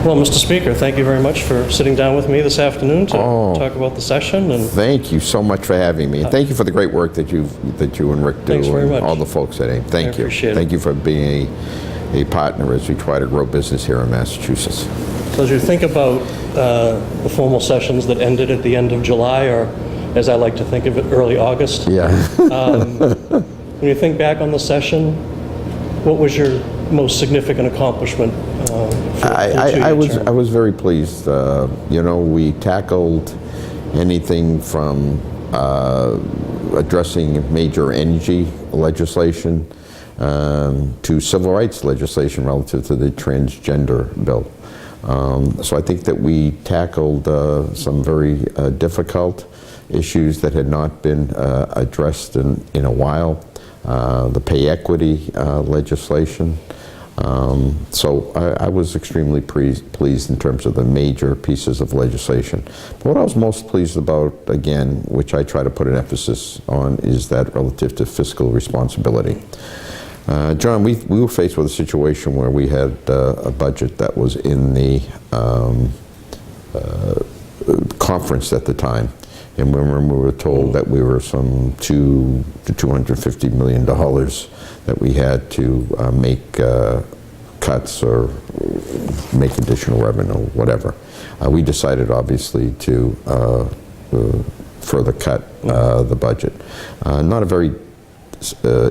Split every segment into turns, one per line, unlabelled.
Well, Mr. Speaker, thank you very much for sitting down with me this afternoon to talk about the session. And
thank you so much for having me. And thank you for the great work that you and Rick do.
Thanks very much.
All the folks at AIM. Thank you.
Appreciate it.
Thank you for being a partner as we try to grow business here in Massachusetts.
So as you think about the formal sessions that ended at the end of July, or as I like to think of it, early August,
Yeah.
when you think back on the session, what was your most significant accomplishment?
I was very pleased. You know, we tackled anything from addressing major energy legislation to civil rights legislation relative to the transgender bill. So I think that we tackled some very difficult issues that had not been addressed in a while. The pay equity legislation. So I was extremely pleased in terms of the major pieces of legislation. But what I was most pleased about, again, which I try to put an emphasis on, is that relative to fiscal responsibility. John, we were faced with a situation where we had a budget that was in the conference at the time. And when we were told that we were some $200 to $250 million that we had to make cuts or make additional revenue, whatever. We decided, obviously, to further cut the budget. Not a very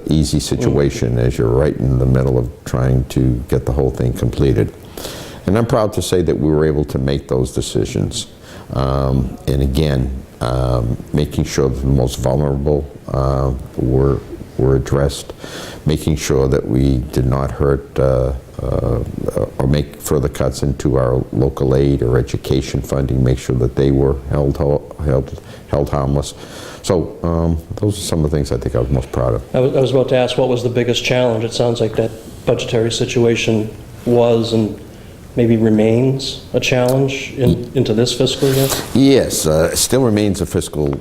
easy situation, as you're right in the middle of trying to get the whole thing completed. And I'm proud to say that we were able to make those decisions. And again, making sure that the most vulnerable were addressed, making sure that we did not hurt or make further cuts into our local aid or education funding, make sure that they were held harmless. So those are some of the things I think I was most proud of.
I was about to ask, what was the biggest challenge? It sounds like that budgetary situation was and maybe remains a challenge into this fiscal year? Yes,
still remains a fiscal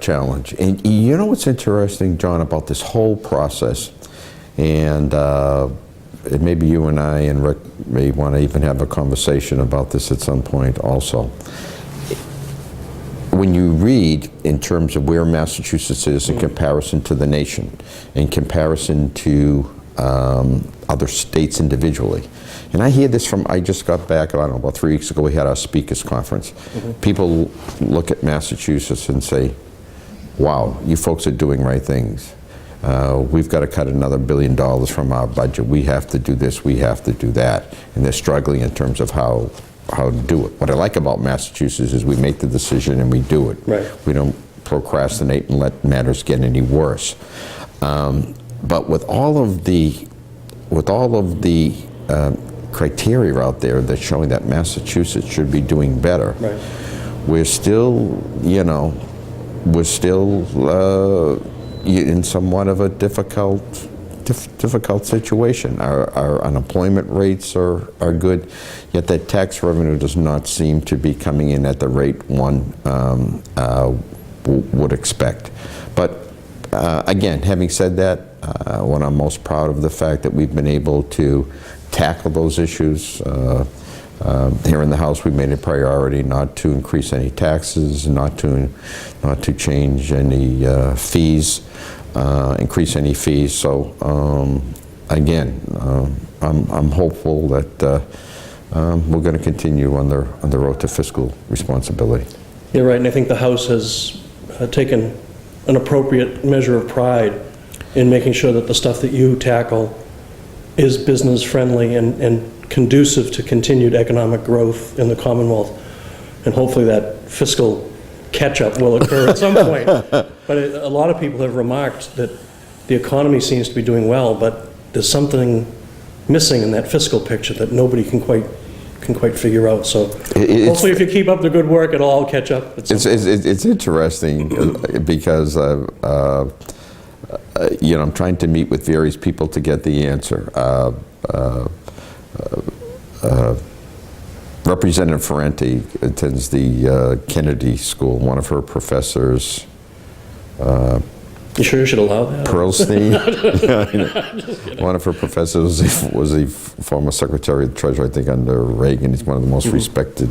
challenge. And you know what's interesting, John, about this whole process, and maybe you and I and Rick may want to even have a conversation about this at some point also. When you read in terms of where Massachusetts is in comparison to the nation, in comparison to other states individually, and I hear this from, I just got back, I don't know, about 3 weeks ago, we had our speakers conference. People look at Massachusetts and say, wow, you folks are doing right things. We've got to cut another $1 billion from our budget. We have to do this, we have to do that. And they're struggling in terms of how to do it. What I like about Massachusetts is we make the decision and we do it.
Right.
We don't procrastinate and let matters get any worse. But with all of the criteria out there that's showing that Massachusetts should be doing better,
right,
we're still, you know, in somewhat of a difficult situation. Our unemployment rates are good, yet that tax revenue does not seem to be coming in at the rate one would expect. But again, having said that, what I'm most proud of the fact that we've been able to tackle those issues. Here in the House, we made a priority not to increase any taxes, not to change any fees, increase any fees. So again, I'm hopeful that we're going to continue on the road to fiscal responsibility.
You're right, and I think the House has taken an appropriate measure of pride in making sure that the stuff that you tackle is business friendly and conducive to continued economic growth in the Commonwealth. And hopefully that fiscal catch-up will occur at some point. But a lot of people have remarked that the economy seems to be doing well, but there's something missing in that fiscal picture that nobody can quite figure out. So hopefully if you keep up the good work, it'll all catch up.
It's interesting because you know, I'm trying to meet with various people to get the answer. Representative Ferranti attends the Kennedy School. One of her professors
You sure you should allow that?
Pearlstein. Yeah, I know. One of her professors was a former Secretary of the Treasury, I think, under Regan. He's one of the most respected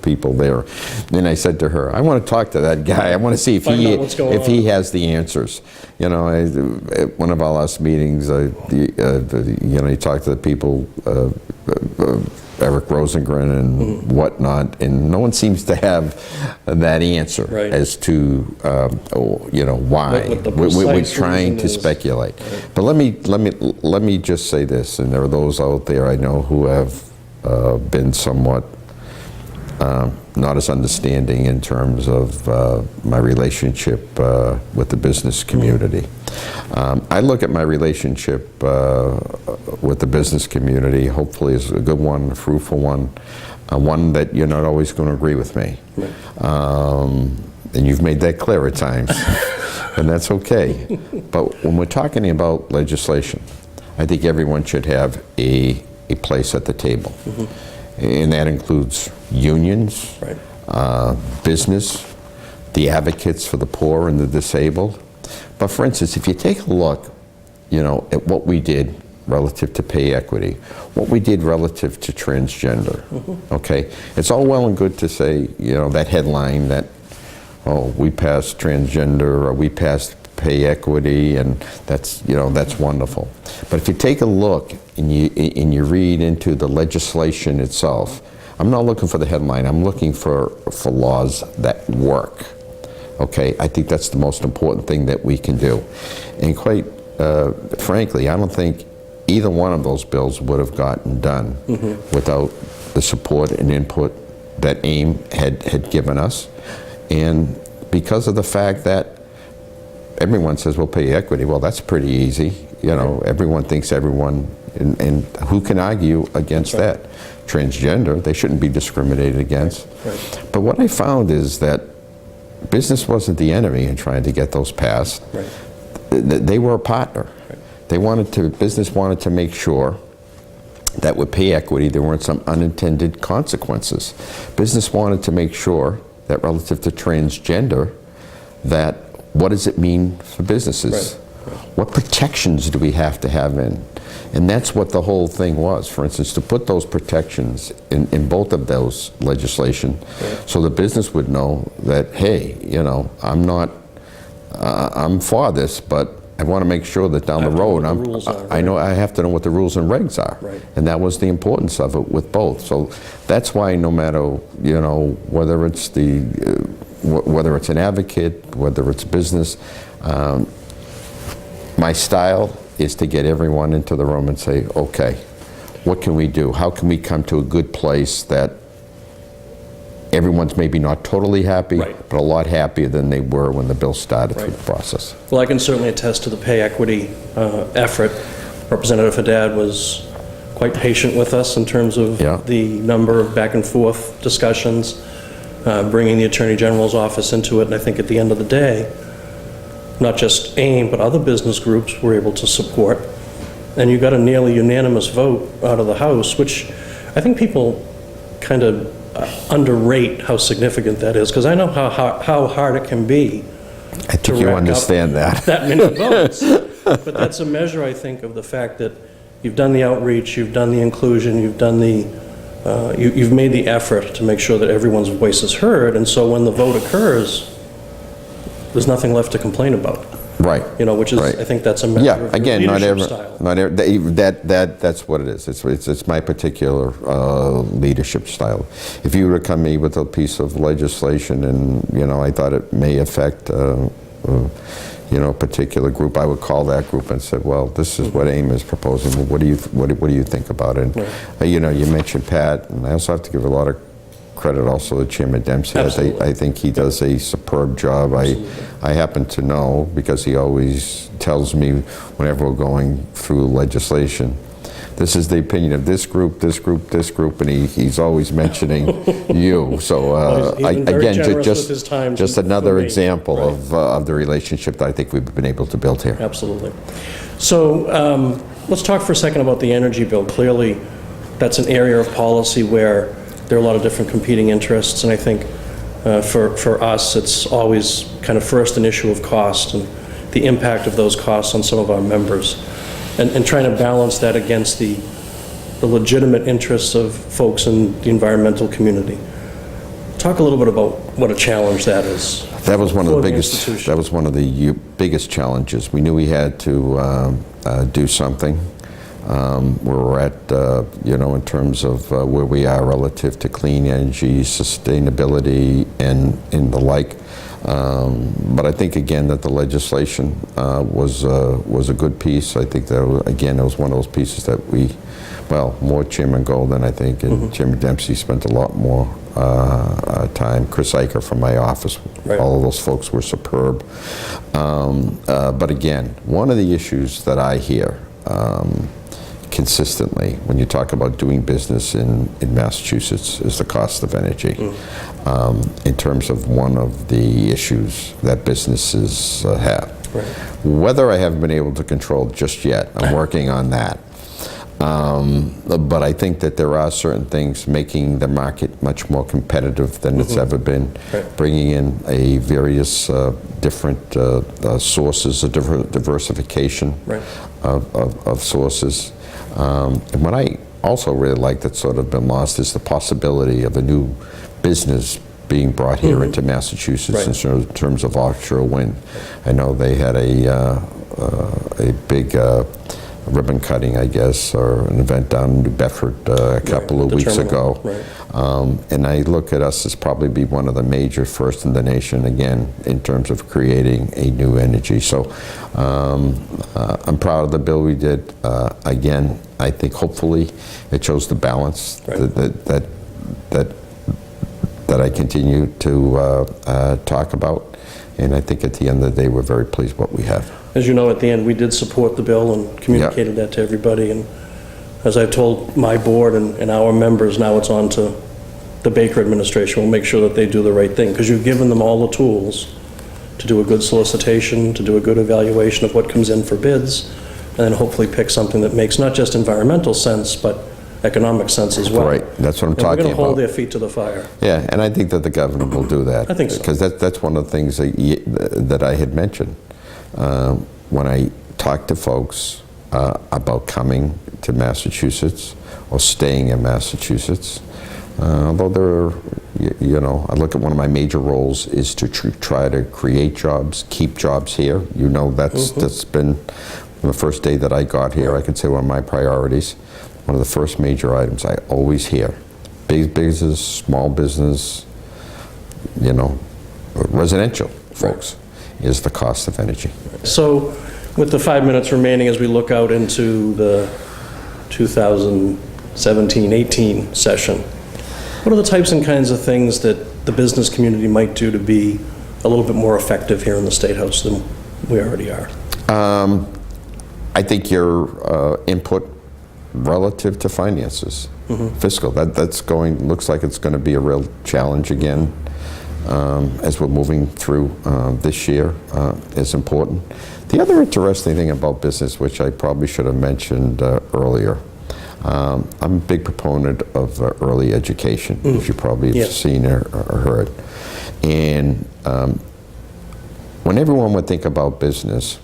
people there. Then I said to her, I want to talk to that guy. I want to see if he has the answers. You know, at one of our last meetings, you know, he talked to the people, Eric Rosengren and whatnot, and no one seems to have that answer as to you know, why. We're trying to speculate. But let me just say this, and there are those out there I know who have been somewhat not as understanding in terms of my relationship with the business community. I look at my relationship with the business community, hopefully as a good one, a fruitful one, one that you're not always going to agree with me. And you've made that clear at times, and that's okay. But when we're talking about legislation, I think everyone should have a place at the table. And that includes unions, business, the advocates for the poor and the disabled. But for instance, if you take a look, you know, at what we did relative to pay equity, what we did relative to transgender, okay? It's all well and good to say, you know, that headline that, oh, we passed transgender, or we passed pay equity, and that's, you know, that's wonderful. But if you take a look and you read into the legislation itself, I'm not looking for the headline, I'm looking for laws that work. Okay, I think that's the most important thing that we can do. And quite frankly, I don't think either one of those bills would have gotten done without the support and input that AIM had given us. And because of the fact that everyone says, well, pay equity, well, that's pretty easy. You know, everyone thinks everyone, and who can argue against that? Transgender, they shouldn't be discriminated against. But what I found is that business wasn't the enemy in trying to get those passed. They were a partner. Business wanted to make sure that with pay equity, there weren't some unintended consequences. Business wanted to make sure that relative to transgender, that what does it mean for businesses? What protections do we have to have in? And that's what the whole thing was. For instance, to put those protections in both of those legislation, so the business would know that, hey, you know, I'm for this, but I want to make sure that down the road, I know I have to know what the rules and regs are. And that was the importance of it with both. So that's why no matter, you know, whether it's an advocate, whether it's business, my style is to get everyone into the room and say, okay, what can we do? How can we come to a good place that everyone's maybe not totally happy, but a lot happier than they were when the bill started through the process?
Well, I can certainly attest to the pay equity effort. Representative Haddad was quite patient with us in terms of the number of back and forth discussions, bringing the Attorney General's office into it, and I think at the end of the day, not just AIM, but other business groups were able to support. And you got a nearly unanimous vote out of the House, which I think people kind of underrate how significant that is, because I know how hard it can be.
I think you understand that.
That many votes. But that's a measure, I think, of the fact that you've done the outreach, you've done the inclusion, you've done you've made the effort to make sure that everyone's voice is heard, and so when the vote occurs, there's nothing left to complain about. You know, which is, I think that's a measure of
again,
leadership style.
That's what it is. It's my particular leadership style. If you were to come to me with a piece of legislation and, you know, I thought it may affect, you know, a particular group, I would call that group and say, well, this is what AIM is proposing. What do you think about it? And, you know, you mentioned Pat, and I also have to give a lot of credit also to Chairman Dempsey. I think he does a superb job. I happen to know, because he always tells me whenever we're going through legislation, this is the opinion of this group, this group, this group, and he's always mentioning you. So again, just another example of the relationship that I think we've been able to build here.
Absolutely. So let's talk for a second about the energy bill. Clearly, that's an area of policy where there are a lot of different competing interests, and I think for us, it's always kind of first an issue of cost, and the impact of those costs on some of our members, and trying to balance that against the legitimate interests of folks in the environmental community. Talk a little bit about what a challenge that is.
That was one of
for
the
the
biggest.
institution.
That was one of the biggest challenges. We knew we had to do something. Where we're at, in terms of where we are relative to clean energy, sustainability, and the like. But I think again that the legislation was a good piece. I think that it was one of those pieces that more Chairman Golden, I think, and Chairman Dempsey spent a lot more time. Chris Eicher from my office,
Right.
all of those folks were superb. But again, one of the issues that I hear consistently when you talk about doing business in Massachusetts is the cost of energy. In terms of one of the issues that businesses have.
Right.
Whether I haven't been able to control just yet, I'm working on that. But I think that there are certain things making the market much more competitive than it's ever been,
Right.
bringing in a various different sources, a diversification
Right.
of sources. And what I also really like that's sort of been lost is the possibility of a new business being brought here into Massachusetts
Right.
in terms of offshore wind. I know they had a big ribbon cutting, I guess, or an event down in New Bedford a couple of
the
weeks
terminal,
ago.
right.
And I look at us as probably be one of the major first in the nation, again, in terms of creating a new energy. So I'm proud of the bill we did. Again, I think hopefully it shows the balance
Right.
that I continue to talk about. And I think at the end of the day, we're very pleased with what we have.
As you know, at the end, we did support the bill and communicated that to everybody. And as I've told my board and our members, now it's on to the Baker administration. We'll make sure that they do the right thing, because you've given them all the tools to do a good solicitation, to do a good evaluation of what comes in for bids, and then hopefully pick something that makes not just environmental sense, but economic sense as well.
Right, that's what I'm
And
talking
we're going to hold
about.
their feet to the fire.
Yeah, and I think that the governor will do that.
I think so.
Because that's one of the things that I had mentioned. When I talk to folks about coming to Massachusetts or staying in Massachusetts, although there are, I look at one of my major roles is to try to create jobs, keep jobs here. That's been from the first day that I got here, I could say one of my priorities. One of the first major items I always hear, big business, small business, residential folks, is the cost of energy.
So with the 5 minutes remaining, as we look out into the 2017-18 session, what are the types and kinds of things that the business community might do to be a little bit more effective here in the State House than we already are?
I think your input relative to finances, fiscal, looks like it's going to be a real challenge again as we're moving through this year is important. The other interesting thing about business, which I probably should have mentioned earlier, I'm a big proponent of early education, as you probably have seen or heard. And when everyone would think about business,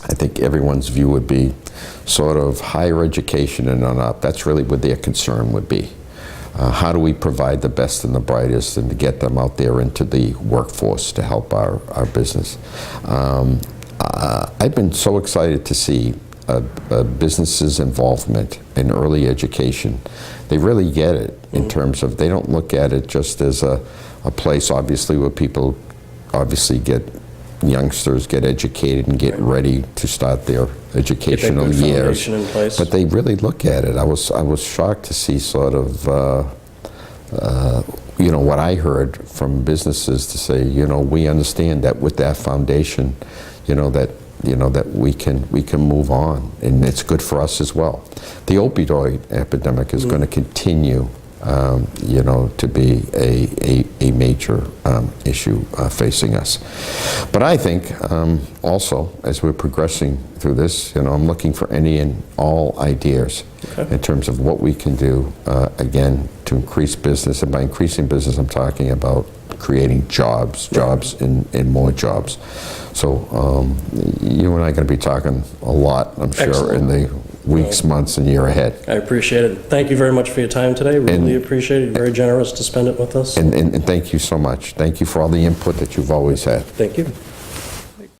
I think everyone's view would be sort of higher education and on up. That's really what their concern would be. How do we provide the best and the brightest and to get them out there into the workforce to help our business? I've been so excited to see businesses' involvement in early education. They really get it in terms of, they don't look at it just as a place, obviously, where people obviously youngsters get educated and get ready to start their educational
Get that good
years.
foundation in place.
But they really look at it. I was shocked to see sort of what I heard from businesses to say, we understand that with that foundation, that we can move on, and it's good for us as well. The opioid epidemic is going to continue, to be a major issue facing us. But I think also, as we're progressing through this, I'm looking for any and all ideas in terms of what we can do, again, to increase business. And by increasing business, I'm talking about creating jobs and more jobs. So you and I are going to be talking a lot, I'm sure,
Excellent.
in the weeks, months, and year ahead.
I appreciate it. Thank you very much for your time today. Really appreciate it. You're very generous to spend it with us.
And thank you so much. Thank you for all the input that you've always had.
Thank you.